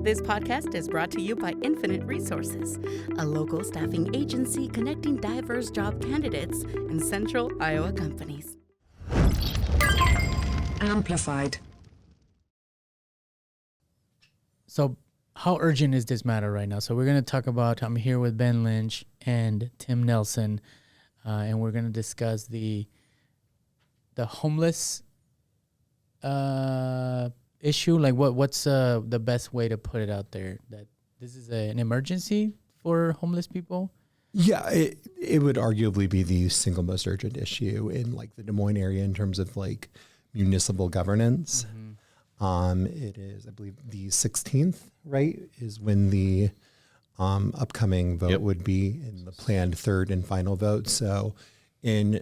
This podcast is brought to you by Infinite Resources, a local staffing agency connecting diverse job candidates in central Iowa companies. Amplified. So how urgent is this matter right now? So we're going to talk about, I'm here with Ben Lynch and Tim Nelson, and we're going to discuss the homeless issue. Like what's the best way to put it out there? That this is an emergency for homeless people? Yeah, it would arguably be the single most urgent issue in like the Des Moines area in terms of like municipal governance. Mm-hmm. It is, I believe, the 16th, right, is when the upcoming vote would be in the planned third and final vote. So in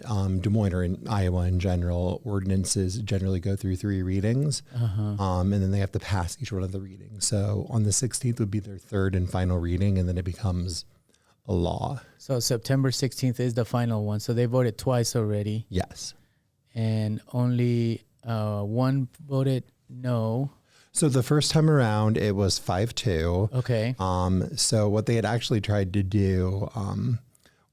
Des Moines or in Iowa in general, ordinances generally go through 3 readings, and then they have to pass each one of the readings. So on the 16th would be their third and final reading, and then it becomes a law. So September 16th is the final one. So they voted twice already. Yes. And only one voted no. So the first time around, it was 5-2. Okay. So what they had actually tried to do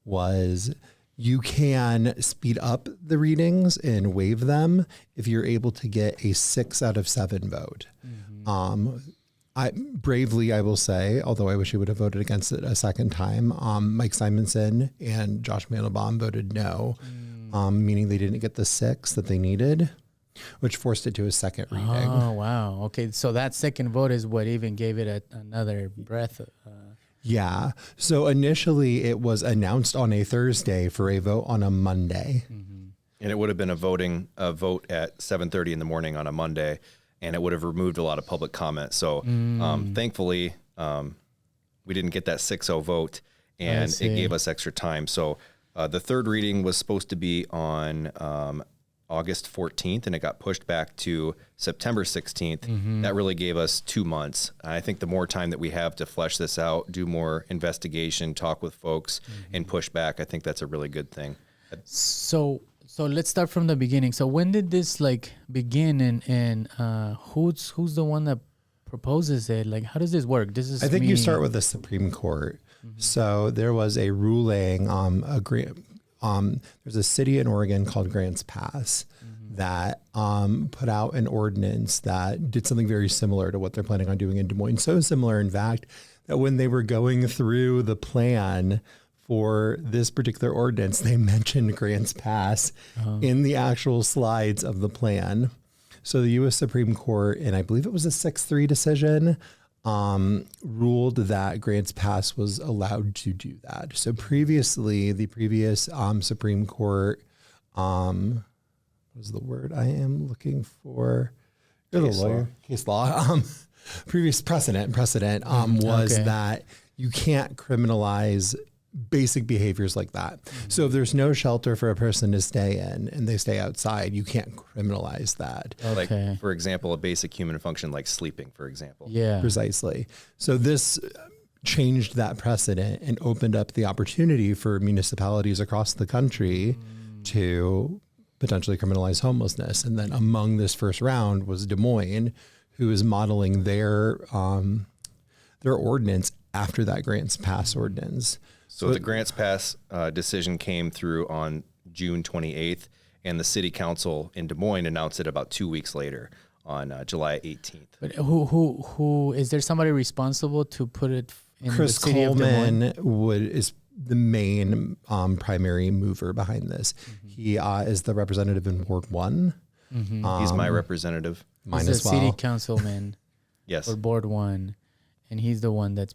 was you can speed up the readings and waive them if you're able to get a 6 out of 7 vote. Mm-hmm. I will say, although I wish he would have voted against it a second time, Mike Simonson and Josh Mandelbaum voted no, meaning they didn't get the 6 that they needed, which forced it to a second reading. Oh, wow. Okay, so that second vote is what even gave it another breath. Yeah. So initially it was announced on a Thursday for a vote on a Monday. Mm-hmm. And it would have been a vote at 7:30 in the morning on a Monday, and it would have removed a lot of public comment. So thankfully, we didn't get that 6-0 vote, and it gave us extra time. So the third reading was supposed to be on August 14th, and it got pushed back to September 16th. Mm-hmm. That really gave us 2 months. I think the more time that we have to flesh this out, do more investigation, talk with folks, and push back, I think that's a really good thing. So let's start from the beginning. So when did this like begin, and who's the one that proposes it? Like, how does this work? I think you start with the Supreme Court. Mm-hmm. So there was a ruling, there's a city in Oregon called Grants Pass that put out an ordinance that did something very similar to what they're planning on doing in Des Moines. So similar, in fact, that when they were going through the plan for this particular ordinance, they mentioned Grants Pass in the actual slides of the plan. So the U.S. Supreme Court, and I believe it was a 6-3 decision, ruled that Grants Pass was allowed to do that. So previously, the previous Supreme Court, what was the word I am looking for? You're the lawyer. Case law. Previous precedent was that you can't criminalize basic behaviors like that. So if there's no shelter for a person to stay in and they stay outside, you can't criminalize that. Okay. Like, for example, a basic human function like sleeping, for example. Yeah. Precisely. So this changed that precedent and opened up the opportunity for municipalities across the country to potentially criminalize homelessness. And then among this first round was Des Moines, who is modeling their ordinance after that Grants Pass ordinance. So the Grants Pass decision came through on June 28th, and the city council in Des Moines announced it about 2 weeks later on July 18th. But who is there somebody responsible to put it in Chris the city Coleman of Des Moines? is the main primary mover behind this. Mm-hmm. He is the representative in Ward 1. Mm-hmm. He's my representative. Mine He's as well. City councilman Yes. for Board 1, and he's the one that's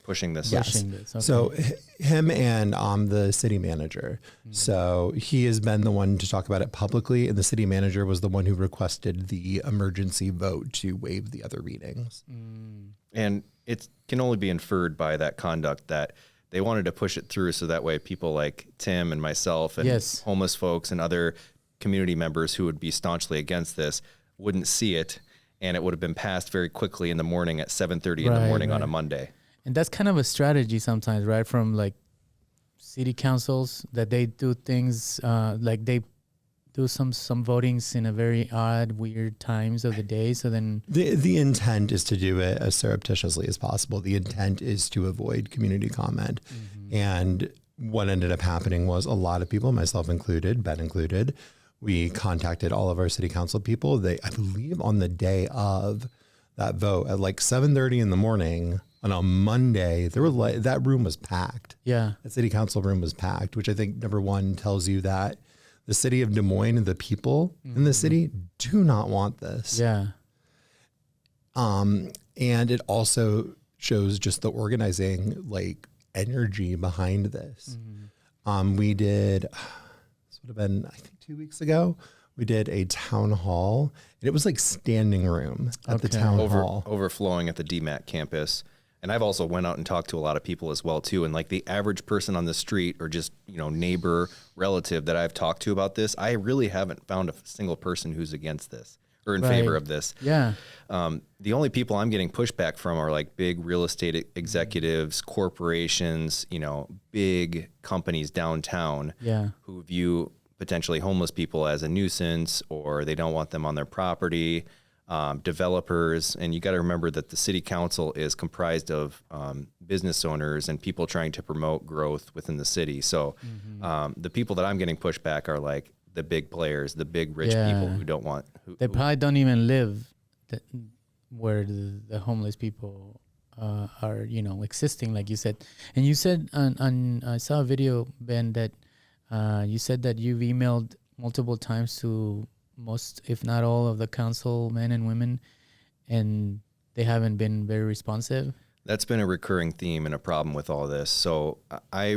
pushing this. Yes. Okay. So him and the city manager. Mm-hmm. So he has been the one to talk about it publicly, and the city manager was the one who requested the emergency vote to waive the other readings. And it can only be inferred by that conduct that they wanted to push it through so that way people like Tim and myself and homeless folks and other community members who would be staunchly against this wouldn't see it, and it would have been passed very quickly in the morning at 7:30 in the morning on a Monday. And that's kind of a strategy sometimes, right? From like city councils, that they do things like they do some votings in a very odd, weird times of the day. So then the intent is to do it as surreptitiously as possible. The intent is to avoid community comment. And what ended up happening was a lot of people, myself included, Ben included, we contacted all of our city council people. I believe on the day of that vote at like 7:30 in the morning on a Monday, there were that room was packed. Yeah. The city council room was packed, which I think number one tells you that the city of Des Moines and the people in the city do not want this. Yeah. And it also shows just the organizing like energy behind this. We did, this would have been, I think 2 weeks ago, we did a town hall and it was like standing room at the town hall. Overflowing at the DMAC campus. And I've also went out and talked to a lot of people as well too. And like the average person on the street or just, neighbor, relative that I've talked to about this, I really haven't found a single person who's against this or in favor of this. Yeah. The only people I'm getting pushback from are like big real estate executives, corporations, big companies downtown who view potentially homeless people as a nuisance or they don't want them on their property. Developers, and you got to remember that the city council is comprised of business owners and people trying to promote growth within the city. So the people that I'm getting pushed back are like the big players, the big rich people who don't want. They probably don't even live where the homeless people are, existing, like you said. And you said I saw a video, Ben, that you said that you've emailed multiple times to most, if not all, of the council men and women, and they haven't been very responsive. That's been a recurring theme and a problem with all this. So I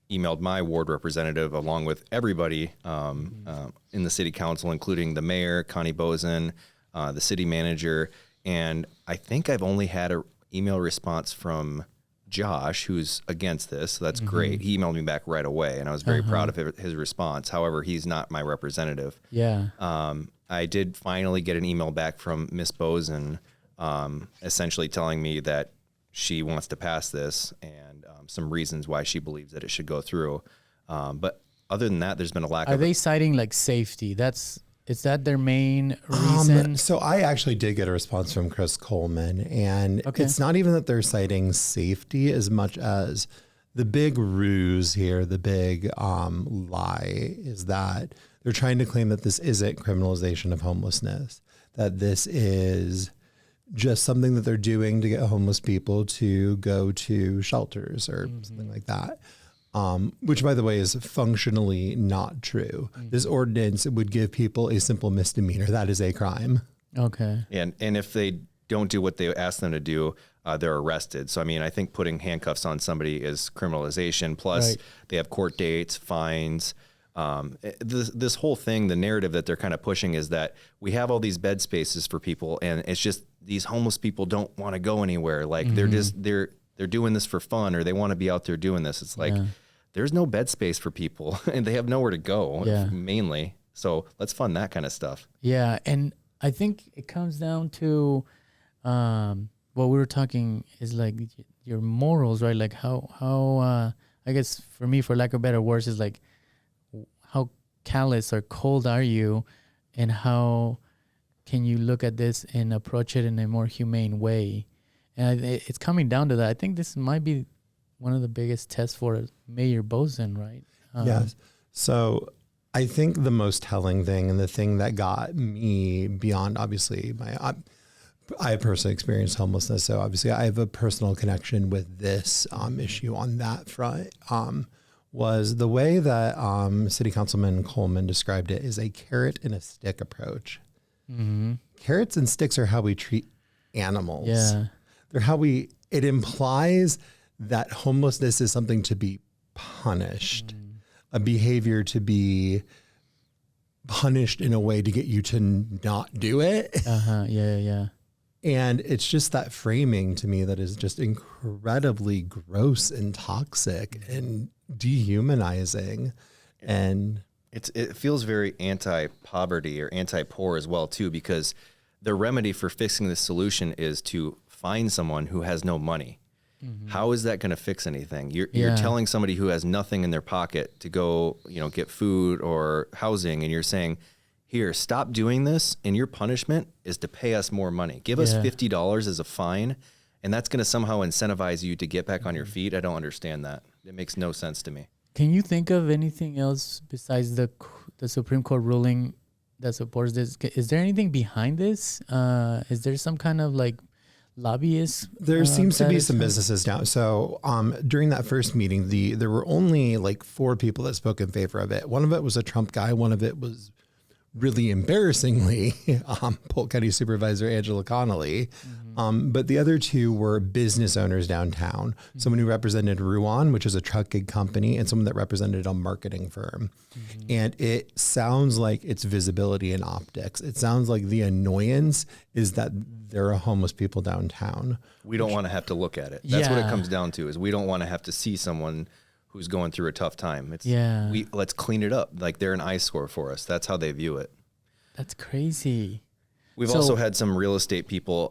emailed my ward representative along with everybody in the city council, including the mayor, Connie Bozen, the city manager, and I think I've only had an email response from Josh, who's against this. So that's great. He emailed me back right away, and I was very proud of his response. However, he's not my representative. Yeah. I did finally get an email back from Miss Bozen, essentially telling me that she wants to pass this and some reasons why she believes that it should go through. But other than that, there's been a lack of... Are they citing like safety? Is that their main reason? So I actually did get a response from Chris Coleman, and it's not even that they're citing safety as much as the big ruse here, the big lie is that they're trying to claim that this isn't criminalization of homelessness, that this is just something that they're doing to get homeless people to go to shelters or something like that. Which, by the way, is functionally not true. This ordinance would give people a simple misdemeanor. That is a crime. Okay. And if they don't do what they ask them to do, they're arrested. So, I mean, I think putting handcuffs on somebody is criminalization. Plus, they have court dates, fines. This whole thing, the narrative that they're kind of pushing is that we have all these bed spaces for people, and it's just these homeless people don't want to go anywhere. Like they're doing this for fun, or they want to be out there doing this. It's like... There's no bed space for people and they have nowhere to go mainly. So let's fund that kind of stuff. Yeah. And I think it comes down to what we were talking is like your morals, right? Like how I guess for me, for lack of better words, is like how callous or cold are you and how can you look at this and approach it in a more humane way? And it's coming down to that. I think this might be one of the biggest tests for Mayor Bozen, right? Yes. So I think the most telling thing and the thing that got me beyond, obviously, I personally experienced homelessness. So obviously I have a personal connection with this issue on that front, was the way that City Councilman Coleman described it is a carrot and a stick approach. Carrots and sticks are how we treat animals. Yeah. They're how it implies that homelessness is something to be punished, a behavior to be punished in a way to get you to not do it. Yeah. And it's just that framing to me that is just incredibly gross and toxic and dehumanizing. And it feels very anti-poverty or anti-poor as well too, because the remedy for fixing the solution is to find someone who has no money. How is that going to fix anything? You're telling somebody who has nothing in their pocket to go, get food or housing, and you're saying, here, stop doing this, and your punishment is to pay us more money. Give us $50 as a fine, and that's going to somehow incentivize you to get back on your feet. I don't understand that. It makes no sense to me. Can you think of anything else besides the Supreme Court ruling that supports this? Is there anything behind this? Is there some kind of like lobbyists? There seems to be some businesses now. So during that first meeting, there were only like 4 people that spoke in favor of it. One of it was a Trump guy. One of it was really embarrassingly Polk County Supervisor Angela Connolly. But the other 2 were business owners downtown. Someone who represented Ruan, which is a trucking company, and someone that represented a marketing firm. And it sounds like it's visibility and optics. It sounds like the annoyance is that there are homeless people downtown. We don't want to have to look at it. That's what it comes down to, is we don't want to have to see someone who's going through a tough time. Let's clean it up. Like they're an eyesore for us. That's how they view it. That's crazy. We've also had some real estate people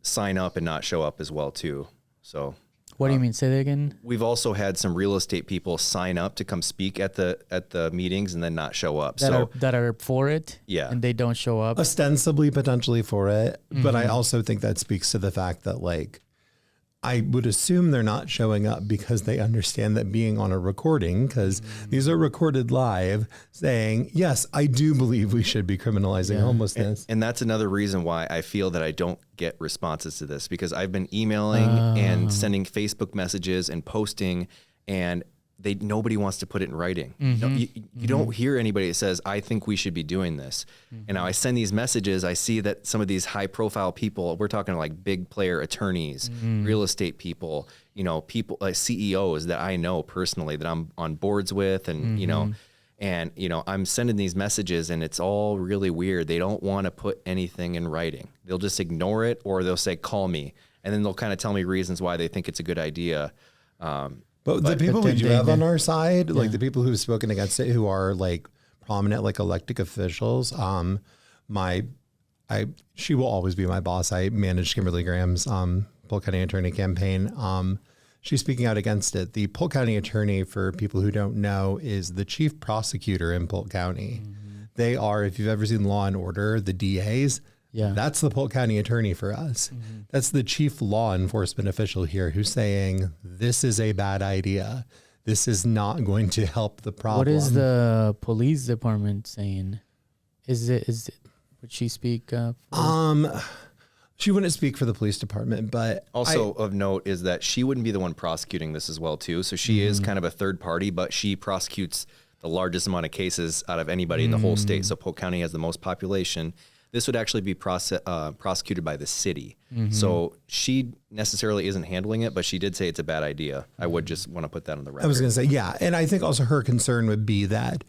sign up and not show up as well too. So what do you mean? Say that again. We've also had some real estate people sign up to come speak at the meetings and then not show up. That are for it. Yeah. And they don't show up. Ostensibly, potentially for it. But I also think that speaks to the fact that like, I would assume they're not showing up because they understand that being on a recording, because these are recorded live, saying, yes, I do believe we should be criminalizing homelessness. And that's another reason why I feel that I don't get responses to this, because I've been emailing and sending Facebook messages and posting, and nobody wants to put it in writing. You don't hear anybody that says, I think we should be doing this. And now I send these messages. I see that some of these high profile people, we're talking like big player attorneys, real estate people, people like CEOs that I know personally that I'm on boards with, and, I'm sending these messages, and it's all really weird. They don't want to put anything in writing. They'll just ignore it, or they'll say, call me. And then they'll kind of tell me reasons why they think it's a good idea. But the people we do have on our side, like the people who've spoken against it, who are like prominent, like elected officials, she will always be my boss. I manage Kimberly Graham's Polk County Attorney campaign. She's speaking out against it. The Polk County Attorney, for people who don't know, is the chief prosecutor in Polk County. They are, if you've ever seen Law and Order, the DAs. That's the Polk County Attorney for us. That's the chief law enforcement official here, who's saying, this is a bad idea. This is not going to help the problem. What is the police department saying? Would she speak? She wouldn't speak for the police department, but also of note is that she wouldn't be the one prosecuting this as well too. So she is kind of a third party, but she prosecutes the largest amount of cases out of anybody in the whole state. So Polk County has the most population. This would actually be prosecuted by the city. So she necessarily isn't handling it, but she did say it's a bad idea. I would just want to put that on the record. I was going to say, yeah. And I think also her concern would be that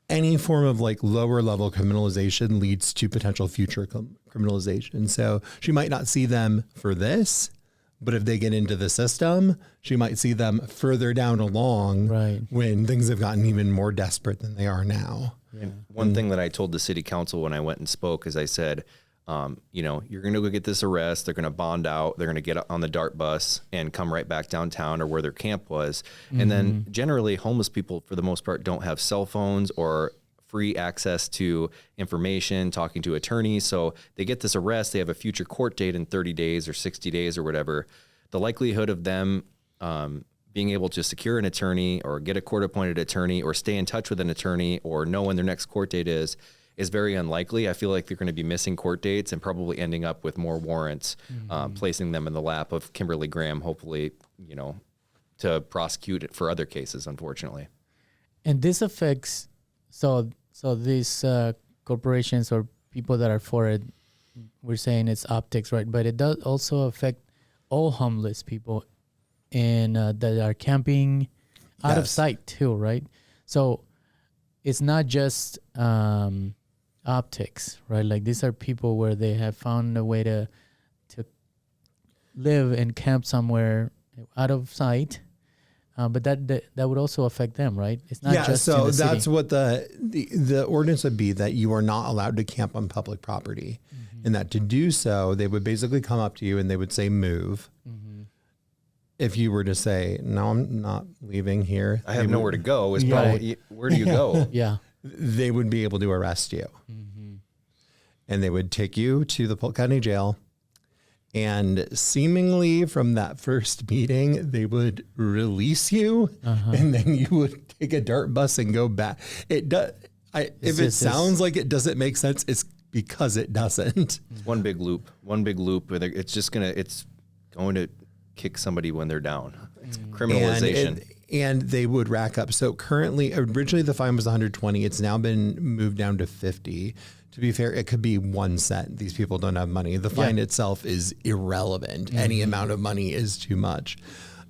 any form of like lower level criminalization leads to potential future criminalization. So she might not see them for this, but if they get into the system, she might see them further down along when things have gotten even more desperate than they are now. And one thing that I told the city council when I went and spoke is I said, you're going to go get this arrest. They're going to bond out. They're going to get on the DART bus and come right back downtown or where their camp was. And then generally homeless people, for the most part, don't have cell phones or free access to information, talking to attorneys. So they get this arrest. They have a future court date in 30 days or 60 days or whatever. The likelihood of them being able to secure an attorney or get a court-appointed attorney or stay in touch with an attorney or know when their next court date is very unlikely. I feel like they're going to be missing court dates and probably ending up with more warrants, placing them in the lap of Kimberly Graham, hopefully, to prosecute it for other cases, unfortunately. And this affects, so these corporations or people that are for it, we're saying it's optics, right? But it does also affect all homeless people and that are camping out of sight too, right? So it's not just optics, right? Like these are people where they have found a way to live and camp somewhere out of sight, but that would also affect them, right? It's not just so in the that's city. what the ordinance would be, that you are not allowed to camp on public property, and that to do so, they would basically come up to you and they would say move. if you were to say, no, I'm not leaving here, I have nowhere to go. Is Yeah. probably, where do you go? Yeah. they would be able to arrest you. And they would take you to the Polk County Jail. And seemingly from that first meeting, they would release you, and then you would take a dart bus and go back. It does. If it sounds like it doesn't make sense, it's because it doesn't. It's one big loop. It's going to kick somebody when they're down. It's criminalization. And they would rack up. So currently, originally the fine was 120. It's now been moved down to 50. To be fair, it could be 1 cent. These people don't have money. The fine itself is irrelevant. Any amount of money is too much.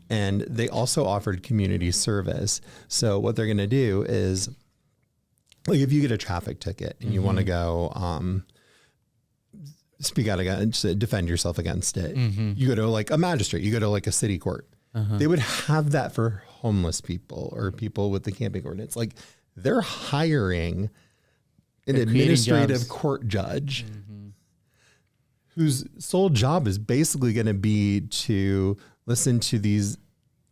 And they also offered community service. So what they're going to do is, like, if you get a traffic ticket and you want to go speak out against it, defend yourself against it, you go to like a magistrate, you go to like a city court. They would have that for homeless people or people with the camping ordinance. Like, they're hiring an administrative court judge whose sole job is basically going to be to listen to these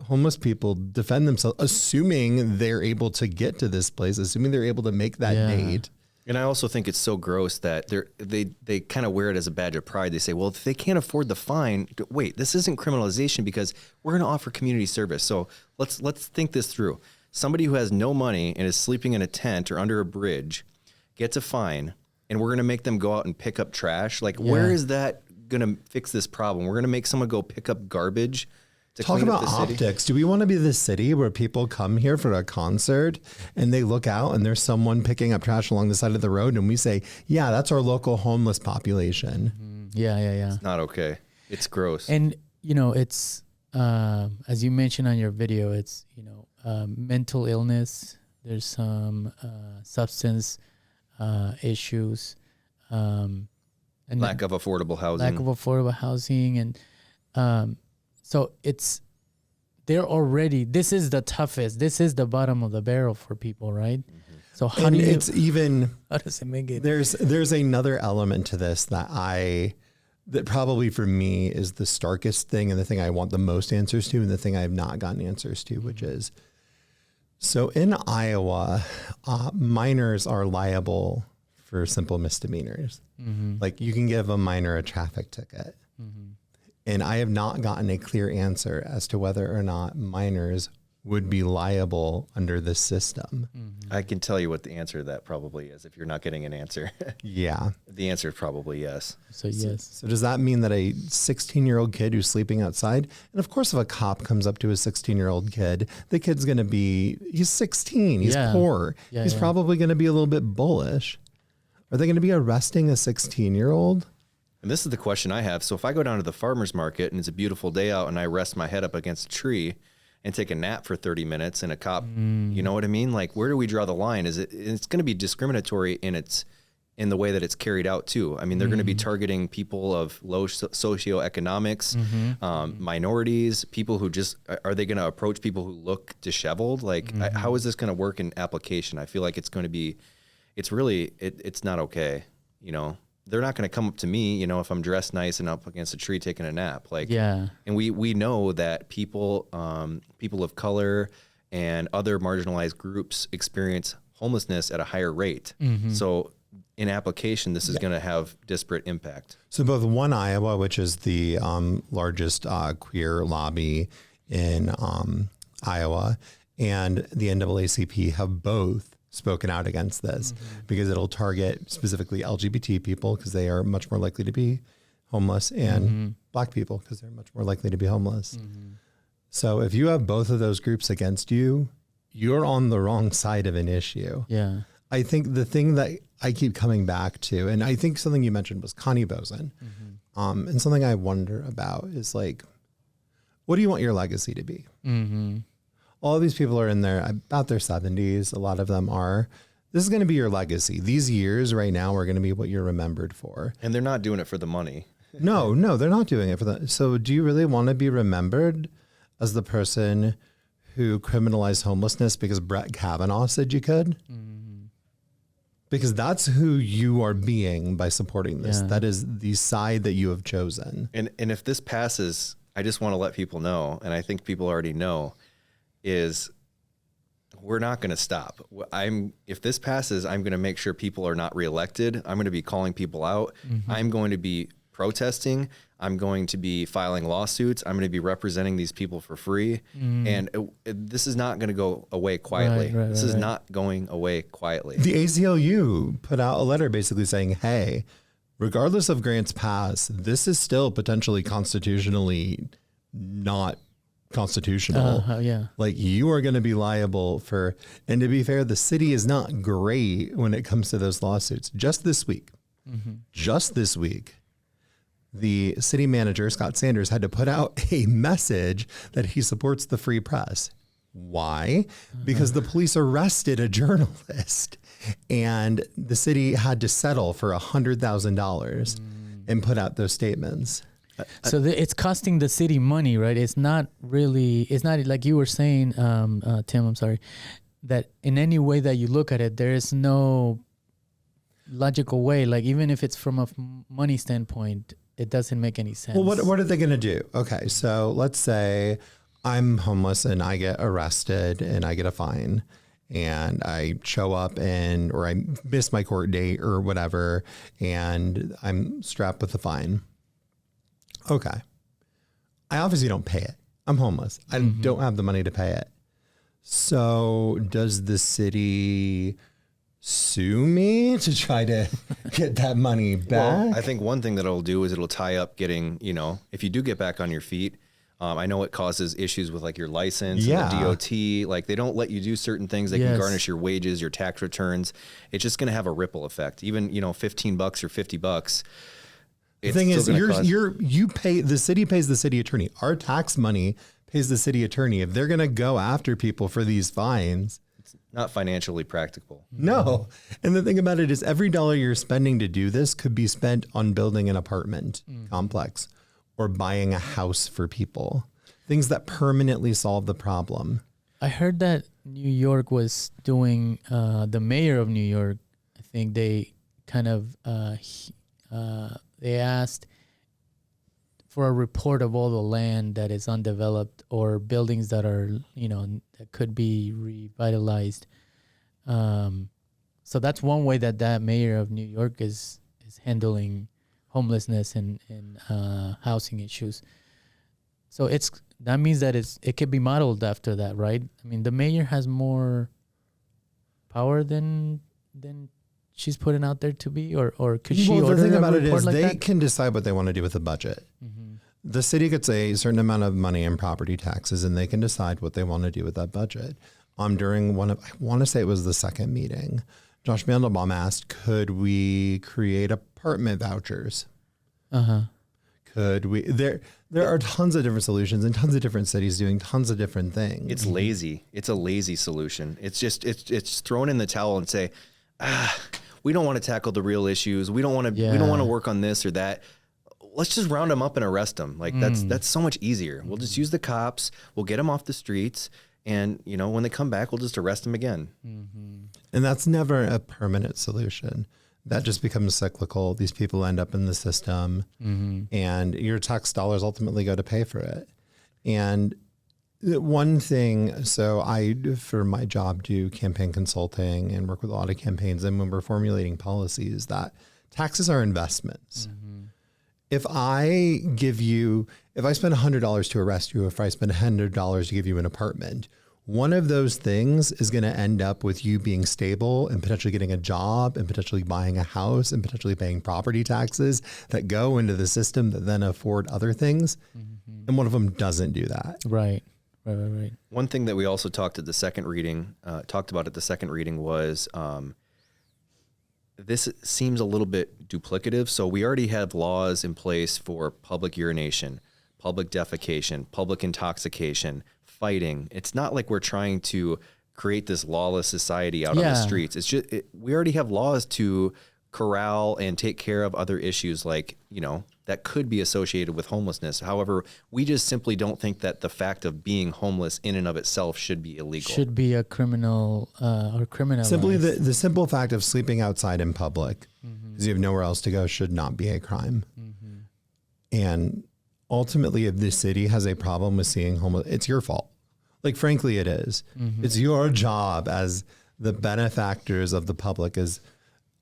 homeless people defend themselves, assuming they're able to get to this place, assuming they're able to make that date. And I also think it's so gross that they kind of wear it as a badge of pride. They say, well, if they can't afford the fine, wait, this isn't criminalization because we're going to offer community service. So let's think this through. Somebody who has no money and is sleeping in a tent or under a bridge gets a fine, and we're going to make them go out and pick up trash. Like, where is that going to fix this problem? We're going to make someone go pick up garbage to Talk clean up about the city? optics. Do we want to be the city where people come here for a concert and they look out and there's someone picking up trash along the side of the road and we say, yeah, that's our local homeless population? Yeah. It's not okay. It's gross. And, it's, as you mentioned on your video, it's, mental illness. There's some substance issues, and lack of affordable housing. And so this is the toughest. This is the bottom of the barrel for people, right? So how does it make it? There's another element to this that probably for me is the starkest thing and the thing I want the most answers to and the thing I have not gotten answers to, which is, so in Iowa, minors are liable for simple misdemeanors. Like, you can give a minor a traffic ticket. And I have not gotten a clear answer as to whether or not minors would be liable under this system. I can tell you what the answer to that probably is if you're not getting an answer. Yeah. The answer is probably yes. So yes. So does that mean that a 16-year-old kid who's sleeping outside, and of course if a cop comes up to a 16-year-old kid, the kid's going to be, he's 16, he's poor. He's probably going to be a little bit bullish. Are they going to be arresting a 16-year-old? And this is the question I have. So if I go down to the farmer's market and it's a beautiful day out and I rest my head up against a tree and take a nap for 30 minutes and a cop, you know what I mean? Like, where do we draw the line? It's going to be discriminatory in the way that it's carried out too. I mean, they're going to be targeting people of low socioeconomics, minorities, people who are they going to approach people who look disheveled? Like, how is this going to work in application? I feel like it's not okay. They're not going to come up to me, if I'm dressed nice and up against a tree taking a nap. Like, and we know that people of color and other marginalized groups experience homelessness at a higher rate. So in application, this is going to have disparate impact. So both One Iowa, which is the largest queer lobby in Iowa, and the NAACP have both spoken out against this because it'll target specifically LGBT people because they are much more likely to be homeless, and Black people because they're much more likely to be homeless. So if you have both of those groups against you, you're on the wrong side of an issue. Yeah. I think the thing that I keep coming back to, and I think something you mentioned was Connie Boesen, and something I wonder about is, like, what do you want your legacy to be? All of these people are in about their 70s. A lot of them are. This is going to be your legacy. These years right now are going to be what you're remembered for. And they're not doing it for the money. No, they're not doing it for that. So do you really want to be remembered as the person who criminalized homelessness because Brett Kavanaugh said you could? Because that's who you are being by supporting this. That is the side that you have chosen. And if this passes, I just want to let people know, and I think people already know, is we're not going to stop. If this passes, I'm going to make sure people are not reelected. I'm going to be calling people out. I'm going to be protesting. I'm going to be filing lawsuits. I'm going to be representing these people for free. And this is not going to go away quietly. This is not going away quietly. The ACLU put out a letter basically saying, hey, regardless of Grant's pass, this is still potentially constitutionally not constitutional. Like, you are going to be liable for, and to be fair, the city is not great when it comes to those lawsuits. Just this week, the city manager, Scott Sanders, had to put out a message that he supports the free press. Why? Because the police arrested a journalist and the city had to settle for $100,000 and put out those statements. So it's costing the city money, right? It's not like you were saying, Tim, I'm sorry, that in any way that you look at it, there is no logical way. Like, even if it's from a money standpoint, it doesn't make any sense. Well, what are they going to do? Okay, so let's say I'm homeless and I get arrested and I get a fine and I show up or I miss my court date or whatever, and I'm strapped with a fine. Okay. I obviously don't pay it. I'm homeless. I don't have the money to pay it. So does the city sue me to try to get that money back? Well, I think one thing that it'll do is it'll tie up getting, if you do get back on your feet, I know it causes issues with like your license and the DOT. Like, they don't let you do certain things. They can garnish your wages, your tax returns. It's just going to have a ripple effect. Even, $15 or $50. The thing is, you pay, the city pays the city attorney. Our tax money pays the city attorney. If they're going to go after people for these fines, it's not financially practical. No. And the thing about it is, every dollar you're spending to do this could be spent on building an apartment complex or buying a house for people. Things that permanently solve the problem. I heard that New York was doing, the mayor of New York, I think they kind of, they asked for a report of all the land that is undeveloped or buildings that are, that could be revitalized. So that's one way that mayor of New York is handling homelessness and housing issues. So that means that it could be modeled after that, right? I mean, the mayor has more power than she's putting out there to be, or could she order the thing about it is like they that? can decide what they want to do with the budget. The city gets a certain amount of money in property taxes, and they can decide what they want to do with that budget. During I want to say it was the second meeting, Josh Mandelbaum asked, could we create apartment vouchers? Could we? There are tons of different solutions and tons of different cities doing tons of different things. It's lazy. It's a lazy solution. It's just, it's thrown in the towel and say, we don't want to tackle the real issues. We don't want to work on this or that. Let's just round them up and arrest them. Like, that's so much easier. We'll just use the cops. We'll get them off the streets. And, when they come back, we'll just arrest them again. And that's never a permanent solution. That just becomes cyclical. These people end up in the system and your tax dollars ultimately go to pay for it. And one thing, so I, for my job, do campaign consulting and work with a lot of campaigns. And when we're formulating policies, that taxes are investments. If I spend $100 to arrest you, if I spend $100 to give you an apartment, one of those things is going to end up with you being stable and potentially getting a job and potentially buying a house and potentially paying property taxes that go into the system that then afford other things. And one of them doesn't do that. Right. One thing that we also talked about at the second reading was, this seems a little bit duplicative. So we already have laws in place for public urination, public defecation, public intoxication, fighting. It's not like we're trying to create this lawless society out on the streets. It's just, we already have laws to corral and take care of other issues like, that could be associated with homelessness. However, we just simply don't think that the fact of being homeless in and of itself should be illegal. Should be a criminal or criminalized. Simply the simple fact of sleeping outside in public because you have nowhere else to go should not be a crime. And ultimately, if the city has a problem with seeing homeless, it's your fault. Like, frankly, it is. It's your job as the benefactors of the public, as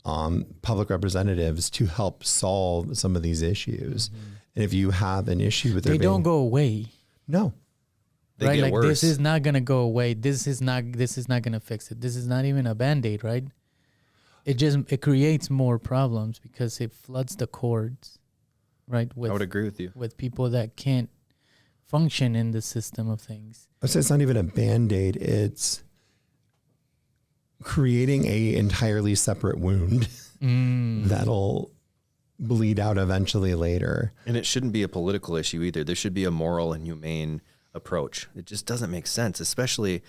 public representatives, to help solve some of these issues. And if you have an issue with they don't go away. No. They right? get Like worse. this is not gonna go away. This is not gonna fix it. This is not even a Band-Aid, right? It creates more problems because it floods the courts, right? I would agree with you. With people that can't function in the system of things. I'd say it's not even a Band-Aid. It's creating a entirely separate wound that'll bleed out eventually later. And it shouldn't be a political issue either. There should be a moral and humane approach. It just doesn't make sense, especially,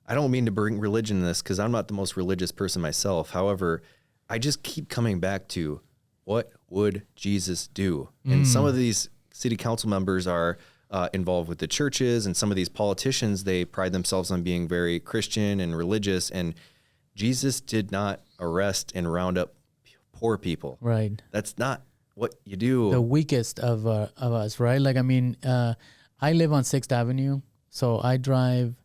I don't mean to bring religion in this because I'm not the most religious person myself. However, I just keep coming back to, what would Jesus do? And some of these city council members are involved with the churches, and some of these politicians, they pride themselves on being very Christian and religious, and Jesus did not arrest and round up poor people. Right. That's not what you do. The weakest of us, right? Like, I mean, I live on 6th Avenue, so I drive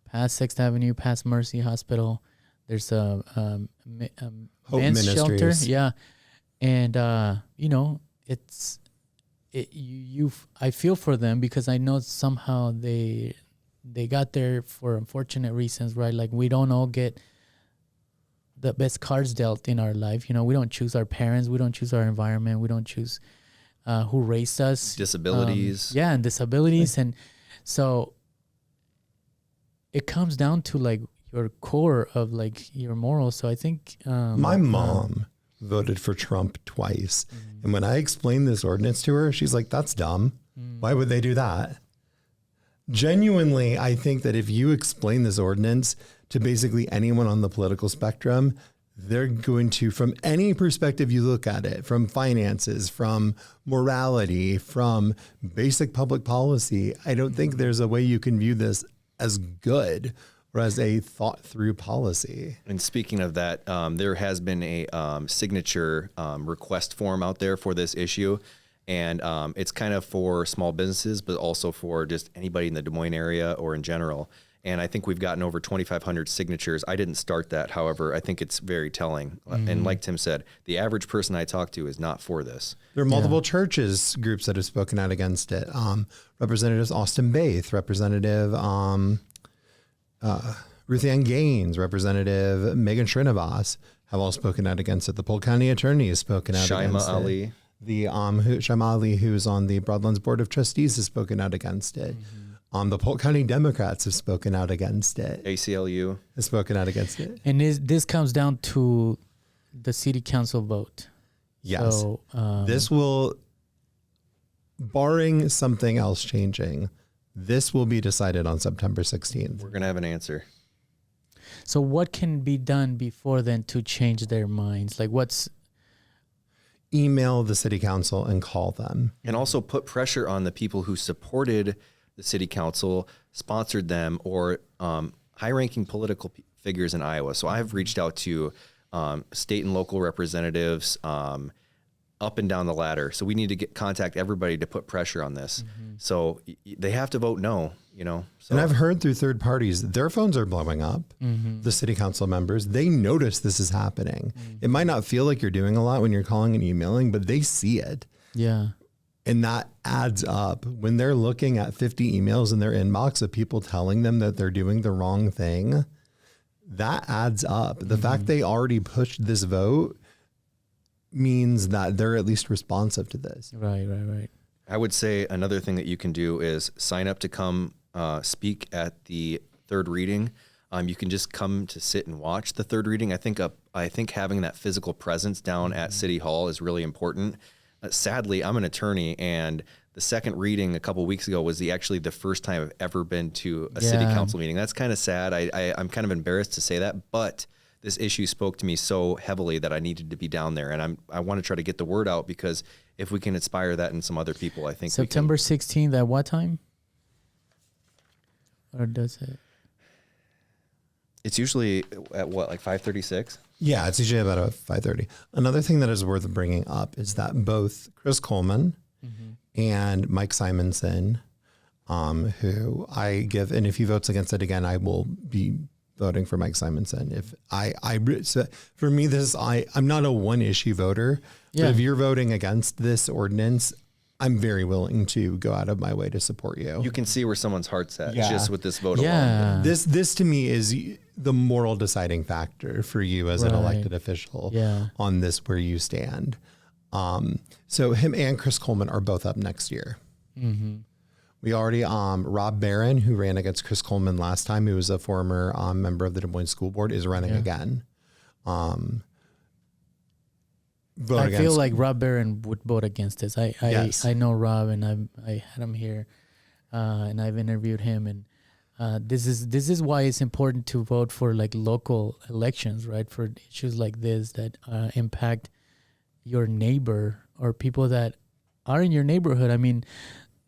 past 6th Avenue, past Mercy Hospital. There's a Hope men's shelter. Ministries. Yeah. And, I feel for them because I know somehow they got there for unfortunate reasons, right? Like, we don't all get the best cards dealt in our life. We don't choose our parents. We don't choose our environment. We don't choose who raised us. Disabilities. And disabilities. And so it comes down to like your core of like your morals. So I think My mom voted for Trump twice. And when I explained this ordinance to her, she's like, that's dumb. Why would they do that? Genuinely, I think that if you explain this ordinance to basically anyone on the political spectrum, they're going to, from any perspective you look at it, from finances, from morality, from basic public policy, I don't think there's a way you can view this as good or as a thought through policy. And speaking of that, there has been a signature request form out there for this issue. And it's kind of for small businesses, but also for just anybody in the Des Moines area or in general. And I think we've gotten over 2,500 signatures. I didn't start that. However, I think it's very telling. And like Tim said, the average person I talk to is not for this. There are multiple churches groups that have spoken out against it. Representatives Austin Baith, Representative Ruth Ann Gaines, Representative Megan Srinivas have all spoken out against it. The Polk County Attorney has spoken out against it. Ali. The Shaima Ali, who's on the Broadlands Board of Trustees, has spoken out against it. The Polk County Democrats have spoken out against it. ACLU has spoken out against it. And this comes down to the city council vote. Yes. So, this will, barring something else changing, this will be decided on September 16th. We're going to have an answer. So what can be done before then to change their minds? Like email the city council and call them. And also put pressure on the people who supported the city council, sponsored them, or high-ranking political figures in Iowa. So I've reached out to state and local representatives up and down the ladder. So we need to contact everybody to put pressure on this. So they have to vote no, So. And I've heard through third parties, their phones are blowing up. The city council members, they notice this is happening. It might not feel like you're doing a lot when you're calling and emailing, but they see it. Yeah. And that adds up. When they're looking at 50 emails in their inbox of people telling them that they're doing the wrong thing, that adds up. The fact they already pushed this vote means that they're at least responsive to this. Right. I would say another thing that you can do is sign up to come speak at the third reading. You can just come to sit and watch the third reading. I think having that physical presence down at City Hall is really important. Sadly, I'm an attorney, and the second reading a couple weeks ago was actually the first time I've ever been to a city council meeting. That's kind of sad. I'm kind of embarrassed to say that, but this issue spoke to me so heavily that I needed to be down there, and I want to try to get the word out, because if we can inspire that in some other people, I think September 16th at what time? Or does it? It's usually at what, like 5:36? Yeah, it's usually about 5:30. Another thing that is worth bringing up is that both Chris Coleman and Mike Simonson, who I give, and if he votes against it again, I will be voting for Mike Simonson. So for me, I'm not a one issue voter, but if you're voting against this ordinance, I'm very willing to go out of my way to support you. You can see where someone's heart's at just with this vote alone. Yeah. This to me is the moral deciding factor for you as an elected official on this, where you stand. So him and Chris Coleman are both up next year. We already, Rob Barron, who ran against Chris Coleman last time, who was a former member of the Des Moines School Board, is running again. I feel like Rob Barron would vote against this. I know Rob, and I had him here, and I've interviewed him, and this is why it's important to vote for like local elections, right? For issues like this that impact your neighbor or people that are in your neighborhood. I mean,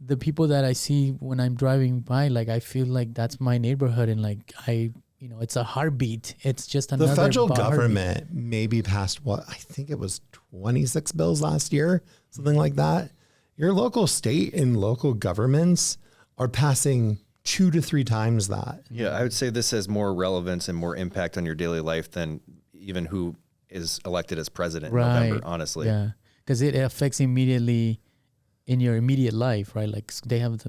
the people that I see when I'm driving by, like I feel like that's my neighborhood, and like it's a heartbeat. It's just another. The federal government maybe passed I think it was 26 bills last year, something like that. Your local state and local governments are passing 2 to 3 times that. Yeah, I would say this has more relevance and more impact on your daily life than even who is elected as president in November, honestly. Yeah, because it affects immediately in your immediate life, right? Like they have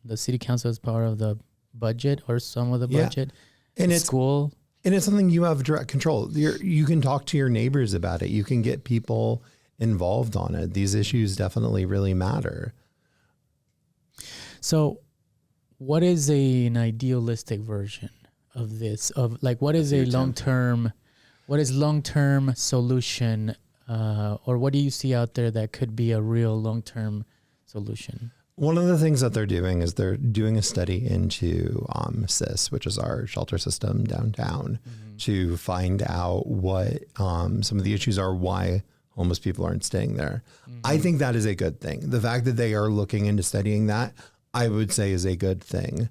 the city council as part of the budget or some of the budget. And it's school. And it's something you have direct control. You can talk to your neighbors about it. You can get people involved on it. These issues definitely really matter. So what is an idealistic version of this? Of like, what is a long-term solution? Or what do you see out there that could be a real long-term solution? One of the things that they're doing is they're doing a study into SIS, which is our shelter system downtown, to find out what some of the issues are, why homeless people aren't staying there. I think that is a good thing. The fact that they are looking into studying that, I would say, is a good thing.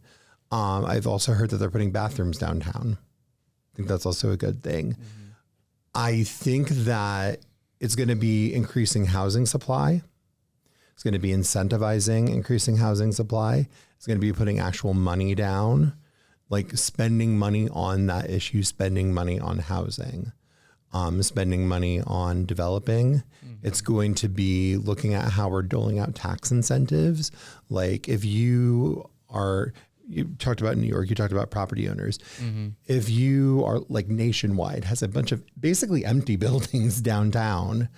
I've also heard that they're putting bathrooms downtown. I think that's also a good thing. I think that it's going to be increasing housing supply. It's going to be incentivizing increasing housing supply. It's going to be putting actual money down, like spending money on that issue, spending money on housing, spending money on developing. It's going to be looking at how we're doling out tax incentives. Like if you talked about New York, you talked about property owners. If you are like nationwide, has a bunch of basically empty buildings downtown,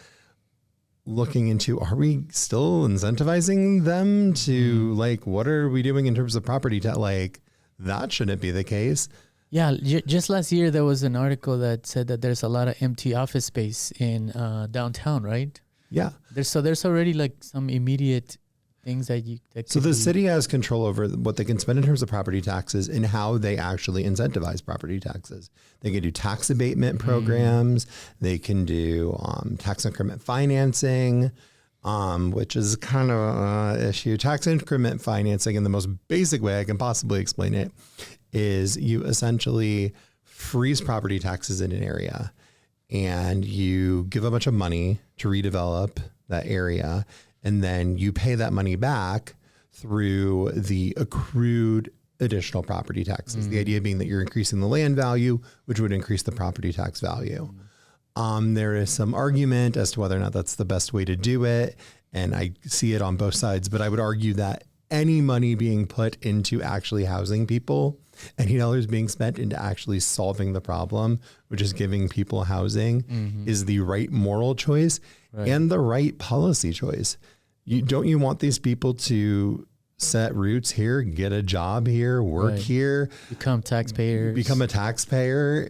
looking into, are we still incentivizing them to like, what are we doing in terms of property tax? Like that shouldn't be the case. Yeah. Just last year, there was an article that said that there's a lot of empty office space in downtown, right? Yeah. There's already like some immediate things that so the city has control over what they can spend in terms of property taxes and how they actually incentivize property taxes. They can do tax abatement programs. They can do tax increment financing, which is kind of an issue. Tax increment financing, in the most basic way I can possibly explain it, is you essentially freeze property taxes in an area and you give a bunch of money to redevelop that area. And then you pay that money back through the accrued additional property taxes. The idea being that you're increasing the land value, which would increase the property tax value. There is some argument as to whether or not that's the best way to do it. And I see it on both sides, but I would argue that any money being put into actually housing people, any dollars being spent into actually solving the problem, which is giving people housing, is the right moral choice and the right policy choice. Don't you want these people to set roots here, get a job here, work here, become a taxpayer,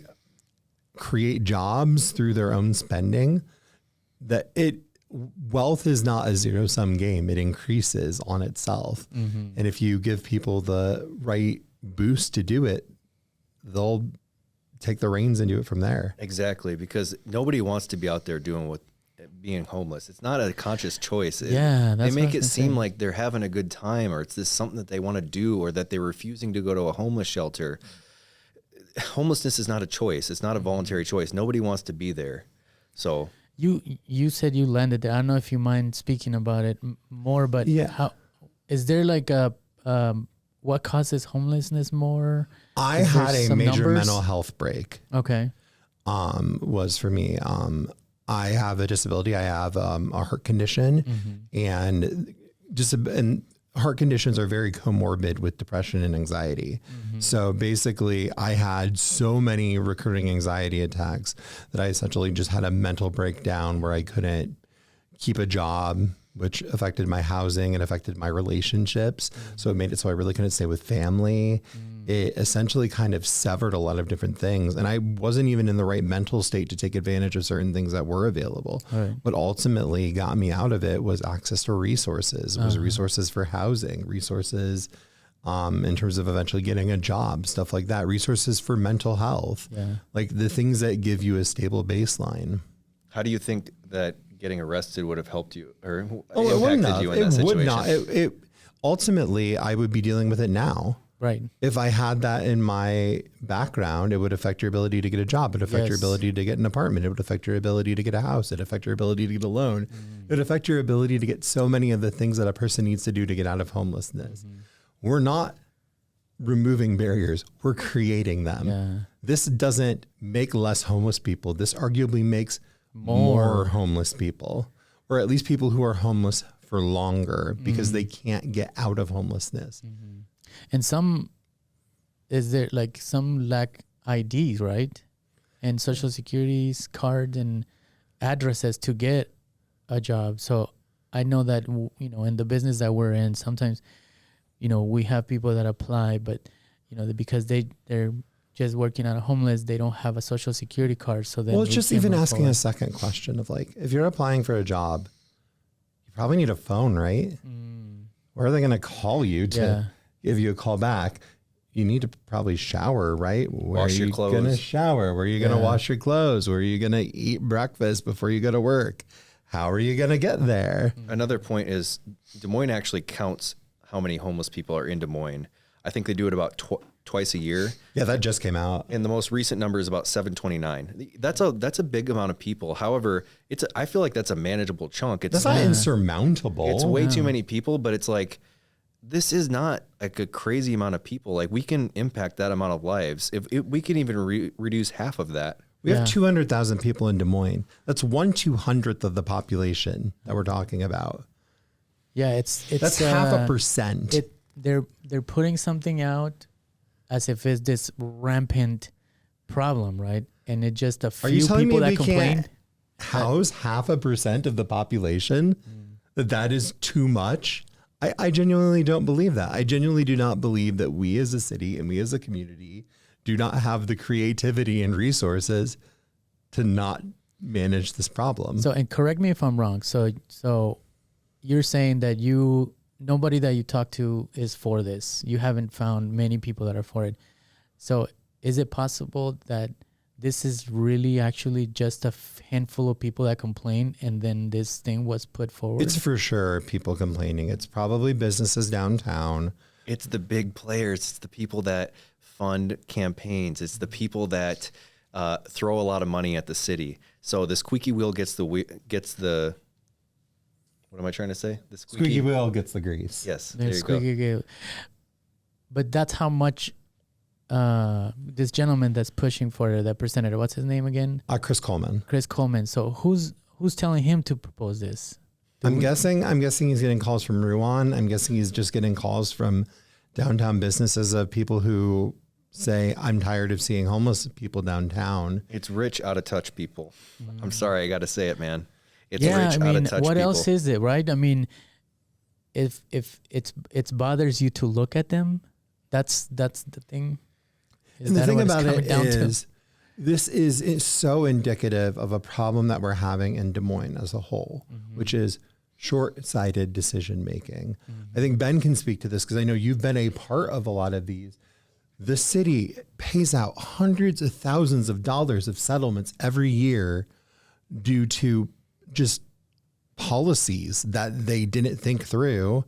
create jobs through their own spending? Wealth is not a zero-sum game. It increases on itself. And if you give people the right boost to do it, they'll take the reins and do it from there. Exactly, because nobody wants to be out there being homeless. It's not a conscious choice. They make it seem like they're having a good time, or it's this something that they want to do, or that they're refusing to go to a homeless shelter. Homelessness is not a choice. It's not a voluntary choice. Nobody wants to be there. So You said you landed there. I don't know if you mind speaking about it more, but Yeah. how is there like a what causes homelessness more? I Is there had a some major numbers? mental health break. Okay. Was for me. I have a disability. I have a heart condition, and and heart conditions are very comorbid with depression and anxiety. So basically, I had so many recurring anxiety attacks that I essentially just had a mental breakdown where I couldn't keep a job, which affected my housing and affected my relationships. So it made it so I really couldn't stay with family. It essentially kind of severed a lot of different things. And I wasn't even in the right mental state to take advantage of certain things that were available. Right. What ultimately got me out of it was access to resources. It was resources for housing, resources in terms of eventually getting a job, stuff like that, resources for mental health, like the things that give you a stable baseline. How do you think that getting arrested would have helped you or It wouldn't impacted have. you in that It situation? would not. It ultimately, I would be dealing with it now. Right. If I had that in my background, it would affect your ability to get a job. It would affect your Yes. ability to get an apartment. It would affect your ability to get a house. It would affect your ability to get a loan. It would affect your ability to get so many of the things that a person needs to do to get out of homelessness. We're not removing barriers. We're creating them. Yeah. This doesn't make less homeless people. This arguably makes more homeless people, or at least people who are homeless for longer because they can't get out of homelessness. And some lack IDs, right? And social security's card and addresses to get a job. So I know that, in the business that we're in, sometimes, we have people that apply, but, because they're just working on a homeless, they don't have a social security card. So then Well, it's just can't even move asking forward. a second question of like, if you're applying for a job, you probably need a phone, right? Where are they going to call you to give you a call back? You need to probably shower, right? Where Wash are your you clothes. going to shower? Where are you going to wash your clothes? Where are you going to eat breakfast before you go to work? How are you going to get there? Another point is Des Moines actually counts how many homeless people are in Des Moines. I think they do it about twice a year. Yeah, that just came out. And the most recent number is about 729. That's a big amount of people. However, I feel like that's a manageable chunk. That's not insurmountable. It's way too many people, but it's like, this is not like a crazy amount of people. Like we can impact that amount of lives. If we can even reduce half of that. We have 200,000 people in Des Moines. That's 1/200th of the population that we're talking about. Yeah, it's That's 0.5%. They're putting something out as if it's this rampant problem, right? And it's just a Are you few telling people me that we complain. can't house 0.5% of the population? That is too much? I genuinely don't believe that. I genuinely do not believe that we as a city and we as a community do not have the creativity and resources to not manage this problem. So, and correct me if I'm wrong. So you're saying that nobody that you talk to is for this. You haven't found many people that are for it. So is it possible that this is really actually just a handful of people that complain and then this thing was put forward? It's for sure people complaining. It's probably businesses downtown. It's the big players. It's the people that fund campaigns. It's the people that throw a lot of money at the city. So the squeaky wheel gets the what am I trying to say? The Squeaky wheel gets the grease. Yes, there you go. Go. But that's how much this gentleman that's pushing for that percentage. What's his name again? Chris Coleman. Chris Coleman. So who's telling him to propose this? I'm guessing he's getting calls from Ruan. I'm guessing he's just getting calls from downtown businesses of people who say, I'm tired of seeing homeless people downtown. It's rich, out of touch people. I'm sorry, I got to say it, man. It's Yeah, rich, out of touch what people. else is it, right? I mean, if it's bothers you to look at them, that's the thing. Is And the that thing what it's about coming it down to? is, this is so indicative of a problem that we're having in Des Moines as a whole, which is short-sighted decision making. I think Ben can speak to this because I know you've been a part of a lot of these. The city pays out hundreds of thousands of dollars of settlements every year due to just policies that they didn't think through.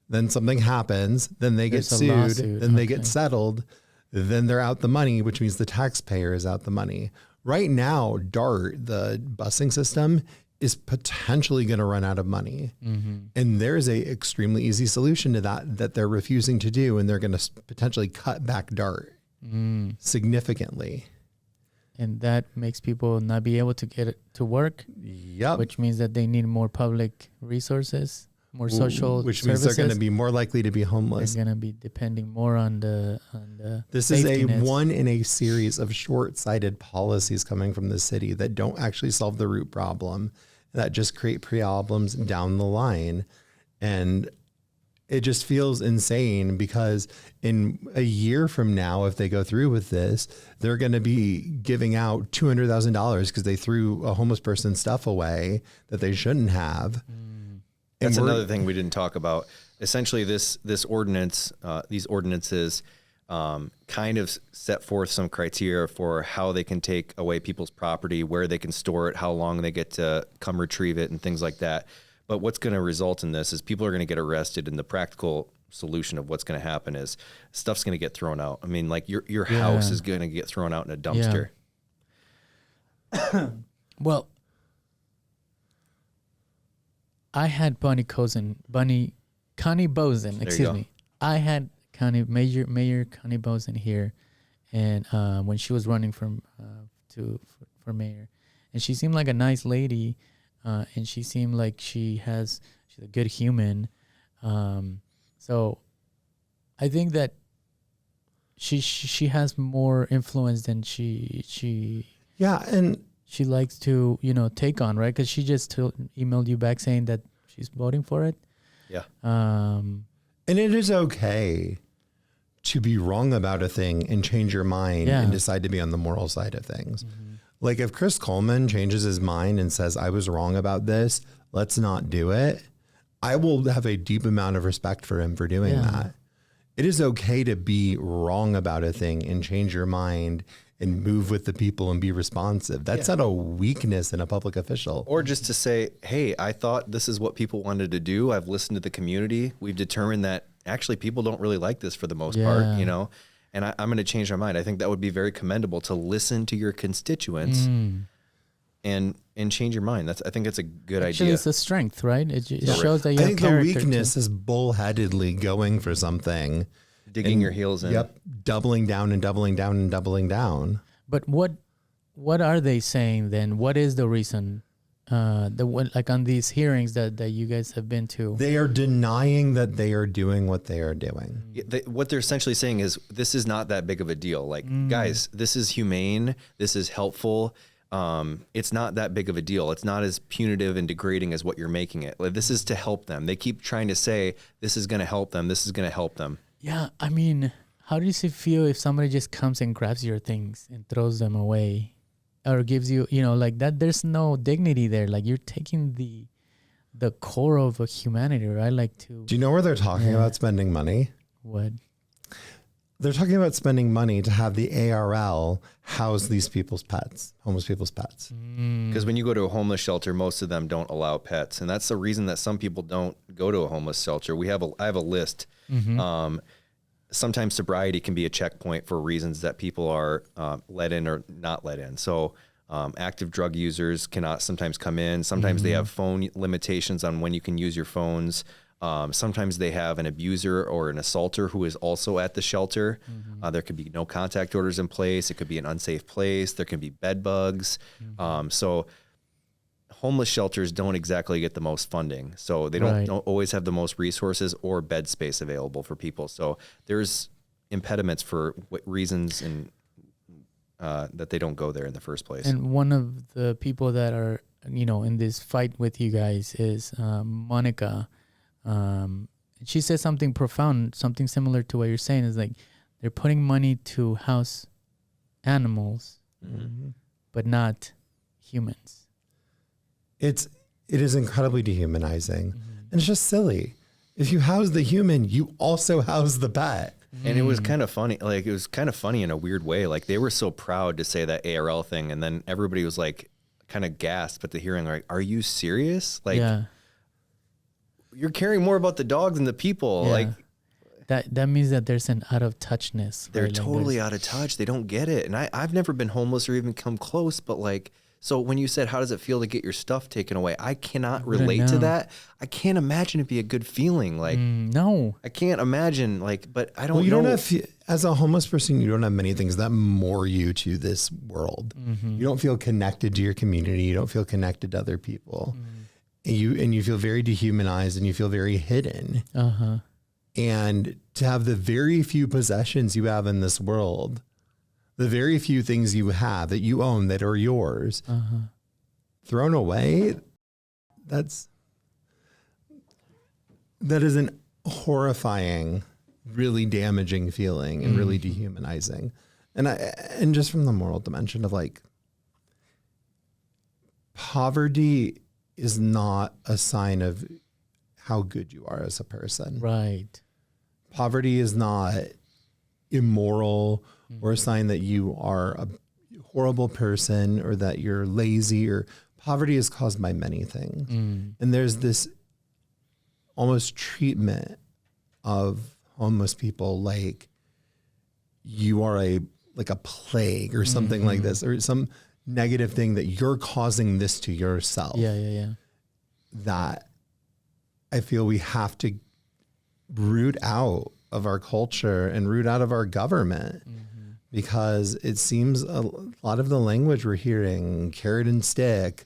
Then something happens, then they There's get a sued, lawsuit. then they Okay. get settled, then they're out the money, which means the taxpayer is out the money. Right now, DART, the busing system, is potentially going to run out of money. And there's a extremely easy solution to that they're refusing to do. And they're going to potentially cut back DART significantly. And that makes people not be able to get it to work. Yep. Which means that they need more public resources, more social which services. means they're going to be more likely to be homeless. They're going to be depending more on the This is safety nets. one in a series of short-sighted policies coming from the city that don't actually solve the root problem, that just create problems down the line. And it just feels insane because in a year from now, if they go through with this, they're going to be giving out $200,000 because they threw a homeless person's stuff away that they shouldn't have. That's another thing we didn't talk about. Essentially, this ordinance, these ordinances, kind of set forth some criteria for how they can take away people's property, where they can store it, how long they get to come retrieve it, and things like that. But what's going to result in this is people are going to get arrested, and the practical solution of what's going to happen is stuff's going to get thrown out. I mean, like your house is going to get thrown out in a dumpster. Yeah. Well, I had Connie Bozen, excuse me. I had Mayor Connie Bozen here, and when she was running for mayor, and she seemed like a nice lady, and she seemed like she's a good human. So I think that she has more influence than she likes to, take on, right? Because she just emailed you back saying that she's voting for it. Yeah. And it is okay to be wrong about a thing and change your mind and decide to be on the moral side of things. Like if Chris Coleman changes his mind and says, I was wrong about this, let's not do it, I will have a deep amount of respect for him for doing that. It is okay to be wrong about a thing and change your mind and move with the people and be responsive. That's not a weakness in a public official. Or just to say, hey, I thought this is what people wanted to do. I've listened to the community. We've determined that actually people don't really like this for the most part, and I'm going to change my mind. I think that would be very commendable to listen to your constituents and change your mind. I think it's a good idea. It's a strength, right? It shows that you have character. I think the weakness is bullheadedly going for something. Digging your heels in. Yep. Doubling down and doubling down and doubling down. But what are they saying then? What is the reason? Like on these hearings that you guys have been to? They are denying that they are doing what they are doing. What they're essentially saying is this is not that big of a deal. Like, guys, this is humane. This is helpful. It's not that big of a deal. It's not as punitive and degrading as what you're making it. Like, this is to help them. They keep trying to say this is going to help them. This is going to help them. Yeah, I mean, how does it feel if somebody just comes and grabs your things and throws them away, or gives you, like that? There's no dignity there. Like you're taking the core of a humanity, right? Like to. Do you know where they're talking about spending money? What? They're talking about spending money to have the ARL house these people's pets, homeless people's pets. Because when you go to a homeless shelter, most of them don't allow pets, and that's the reason that some people don't go to a homeless shelter. I have a list. Sometimes sobriety can be a checkpoint for reasons that people are let in or not let in. So active drug users cannot sometimes come in. Sometimes they have phone limitations on when you can use your phones. Sometimes they have an abuser or an assaulter who is also at the shelter. There could be no contact orders in place. It could be an unsafe place. There can be bed bugs. So homeless shelters don't exactly get the most funding. So they don't always have the most resources or bed space available for people. So there's impediments for what reasons and that they don't go there in the first place. And one of the people that are, in this fight with you guys is Monica. She says something profound, something similar to what you're saying, is like they're putting money to house animals, but not humans. It is incredibly dehumanizing, and it's just silly. If you house the human, you also house the pet. And it was kind of funny. Like, it was kind of funny in a weird way. Like, they were so proud to say that ARL thing, and then everybody was like, kind of gasped at the hearing. Like, are you serious? Like, you're caring more about the dog than the people. Like, that means that there's an out of touchness. They're right? totally out of touch. They don't get it. And I've never been homeless or even come close, but like, so when you said, how does it feel to get your stuff taken away? I cannot relate to that. I can't imagine it'd be a good feeling. Like, no, I can't imagine like, but I don't know. You don't have, as a homeless person, you don't have many things that moor you to this world. You don't feel connected to your community. You don't feel connected to other people. And you feel very dehumanized and you feel very hidden. And to have the very few possessions you have in this world, the very few things you have that you own that are yours, thrown away, that is an horrifying, really damaging feeling and really dehumanizing. And just from the moral dimension of like, poverty is not a sign of how good you are as a person. Right. Poverty is not immoral or a sign that you are a horrible person or that you're lazy, or poverty is caused by many things. And there's this almost treatment of homeless people like you are like a plague or something like this, or some negative thing that you're causing this to yourself. Yeah. That I feel we have to root out of our culture and root out of our government, because it seems a lot of the language we're hearing, carrot and stick,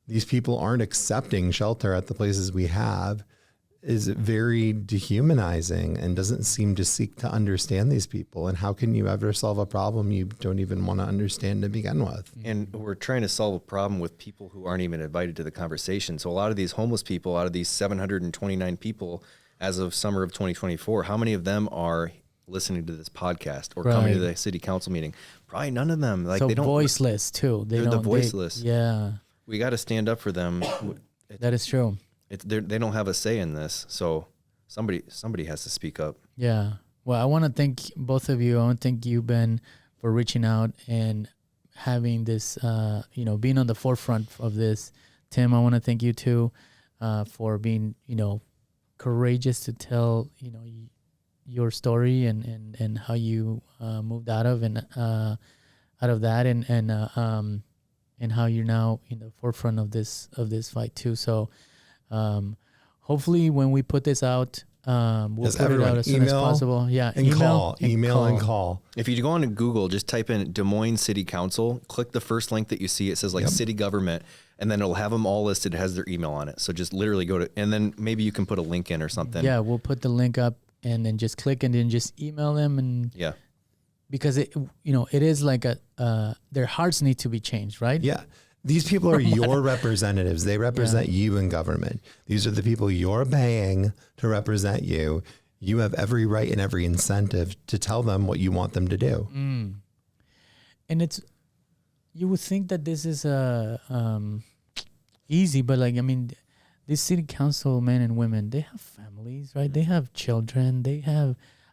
these people aren't accepting shelter at the places we have, is very dehumanizing and doesn't seem to seek to understand these people. And how can you ever solve a problem you don't even want to understand to begin with? And we're trying to solve a problem with people who aren't even invited to the conversation. So a lot of these homeless people, out of these 729 people as of summer of 2024, how many of them are listening to this podcast or coming to the city council meeting? Probably none of them. Like, so they don't, voiceless too. They're the voiceless. Yeah. We got to stand up for them. That is true. They don't have a say in this. So somebody has to speak up. Yeah. Well, I want to thank both of you. I want to thank you, Ben, for reaching out and having this, being on the forefront of this. Tim, I want to thank you too, for being, courageous to tell, your story and how you moved out of that and how you're now in the forefront of this fight too. So hopefully when we put this out, we'll put it out as soon as possible. Yeah, email and call. If you go on to Google, just type in Des Moines City Council, click the first link that you see. It says city government, and then it'll have them all listed. It has their email on it. So just literally go to, and then maybe you can put a link in or something. Yeah, we'll put the link up and then just click and then just email them. And yeah, because it is like their hearts need to be changed, right? Yeah. These people are your representatives. They represent you in government. These are the people you're paying to represent you. You have every right and every incentive to tell them what you want them to do. And you would think that this is easy, but these city council men and women, they have families, right? They have children.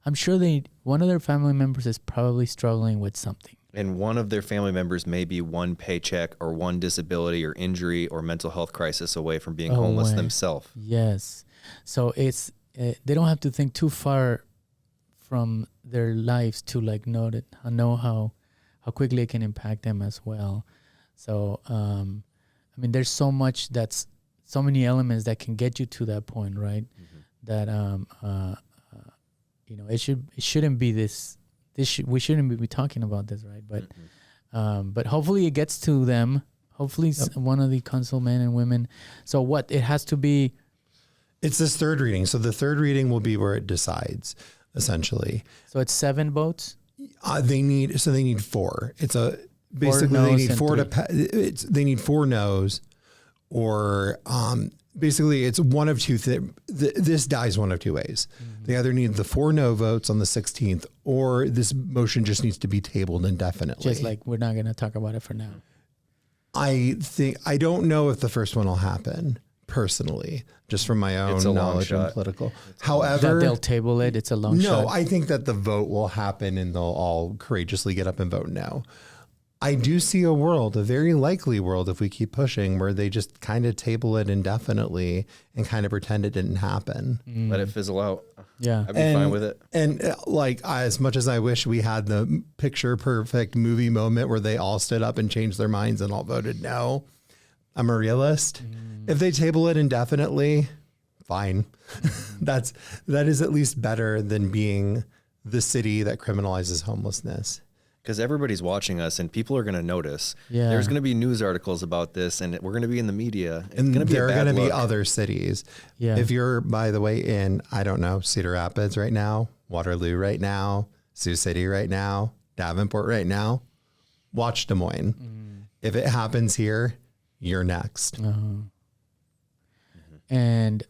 I'm sure one of their family members is probably struggling with something. And one of their family members may be one paycheck or one disability or injury or mental health crisis away from being homeless themselves. Yes. So they don't have to think too far from their lives to know how quickly it can impact them as well. So, there's so many elements that can get you to that point, right? That, it shouldn't be this. We shouldn't be talking about this, right? But hopefully it gets to them. Hopefully one of the council men and women. So what it has to be. It's this third reading. So the third reading will be where it decides, essentially. So it's 7 votes. They need 4. Basically they need 4 they need 4 no's, or basically it's one of two things. This dies one of two ways. They either need the 4 no votes on the 16th, or this motion just needs to be tabled indefinitely. Just like we're not going to talk about it for now. I don't know if the first one will happen, personally, just from my own knowledge and political. However, they'll table it. It's a long shot. No, I think that the vote will happen and they'll all courageously get up and vote no. I do see a very likely world, if we keep pushing, where they just kind of table it indefinitely and kind of pretend it didn't happen. Let it fizzle out. Yeah. I'd be fine with it. And like, as much as I wish we had the picture perfect movie moment where they all stood up and changed their minds and all voted no, I'm a realist. If they table it indefinitely, fine. That is at least better than being the city that criminalizes homelessness. Because everybody's watching us and people are going to notice. Yeah. There's going to be news articles about this and we're going to be in the media. It's And going to be there are going to be other cities. Yeah. If you're, by the way, in, I don't know, Cedar Rapids right now, Waterloo right now, Sioux City right now, Davenport right now, watch Des Moines. If it happens here, you're next. And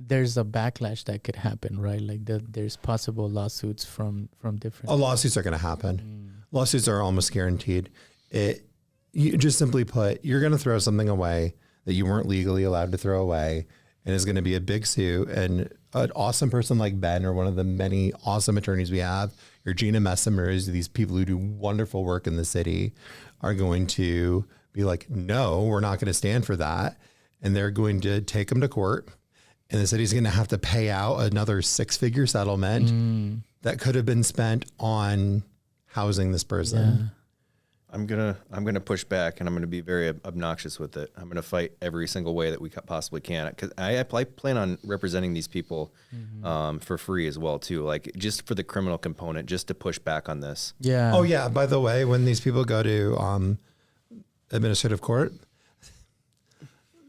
there's a backlash that could happen, right? Like there's possible lawsuits from different. Lawsuits are going to happen. Lawsuits are almost guaranteed. You just simply put, you're going to throw something away that you weren't legally allowed to throw away, and it's going to be a big suit. And an awesome person like Ben, or one of the many awesome attorneys we have, or Gina Messimers, these people who do wonderful work in the city, are going to be like, no, we're not going to stand for that. And they're going to take them to court. And the city's going to have to pay out another 6-figure settlement that could have been spent on housing this person. Yeah. I'm gonna push back, and I'm gonna be very obnoxious with it. I'm gonna fight every single way that we possibly can, because I plan on representing these people for free as well too, like just for the criminal component, just to push back on this. Yeah. Oh yeah. By the way, when these people go to administrative court,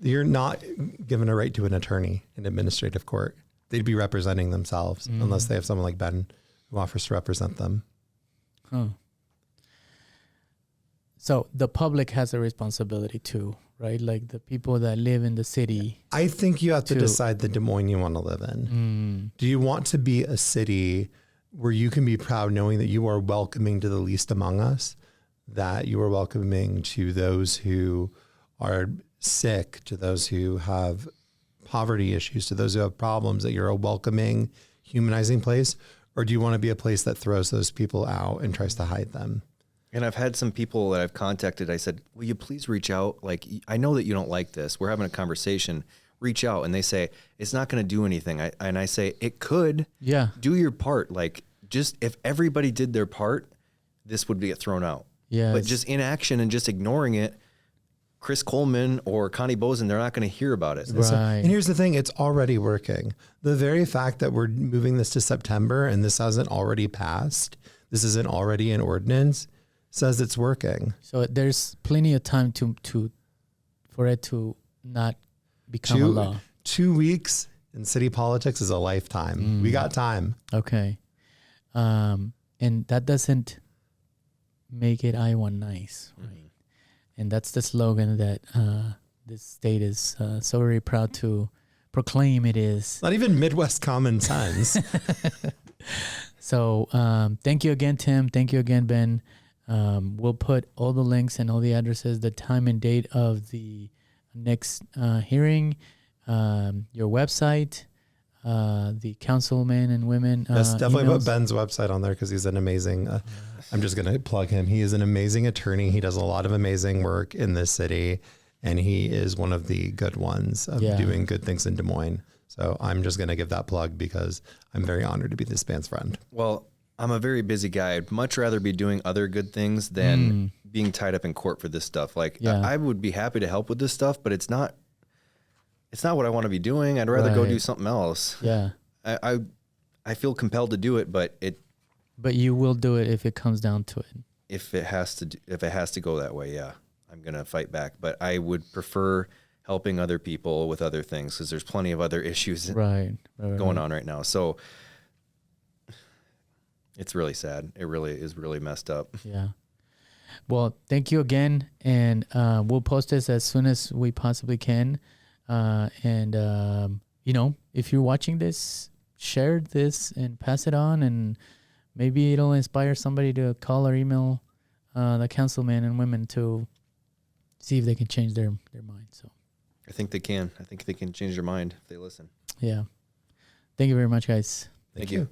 you're not given a right to an attorney in administrative court. They'd be representing themselves unless they have someone like Ben who offers to represent them. Huh. So the public has a responsibility too, right? Like the people that live in the city. I think you have to decide the Des Moines you want to live in. Do you want to be a city where you can be proud knowing that you are welcoming to the least among us, that you are welcoming to those who are sick, to those who have poverty issues, to those who have problems, that you're a welcoming, humanizing place? Or do you want to be a place that throws those people out and tries to hide them? And I've had some people that I've contacted. I said, will you please reach out? Like, I know that you don't like this. We're having a conversation. Reach out. And they say, it's not going to do anything. And I say, it could. Yeah. Do your part. Like, just if everybody did their part, this would get thrown out. Yeah. But just inaction and just ignoring it, Chris Coleman or Connie Bozen, they're not going to hear about it. Right. And here's the thing, it's already working. The very fact that we're moving this to September and this hasn't already passed, this isn't already an ordinance, says it's working. So there's plenty of time for it to not become a law. 2 weeks in city politics is a lifetime. We got time. Okay. And that doesn't make it Iowa nice, right? And that's the slogan that this state is so very proud to proclaim it is. Not even Midwest common sense. So thank you again, Tim. Thank you again, Ben. We'll put all the links and all the addresses, the time and date of the next hearing, your website, the councilmen and women. Yes, definitely emails. put Ben's website on there because he's an amazing, I'm just going to plug him. He is an amazing attorney. He does a lot of amazing work in this city, and he is one of the good ones of doing good things in Des Moines. So I'm just going to give that plug because I'm very honored to be this band's friend. Well, I'm a very busy guy. I'd much rather be doing other good things than being tied up in court for this stuff. Like I would be happy to help with this stuff, but it's not what I want to be doing. I'd rather go do something else. Yeah. I feel compelled to do it, but you will do it if it comes down to it. If it has to go that way, yeah, I'm going to fight back, but I would prefer helping other people with other things because there's plenty of other issues going on right now. So it's really sad. It really is really messed up. Yeah. Well, thank you again. And we'll post this as soon as we possibly can. If you're watching this, share this and pass it on. And maybe it'll inspire somebody to call or email the councilmen and women to see if they can change their mind. So I think they can. I think they can change their mind if they listen. Yeah. Thank you very much, guys. Thank you.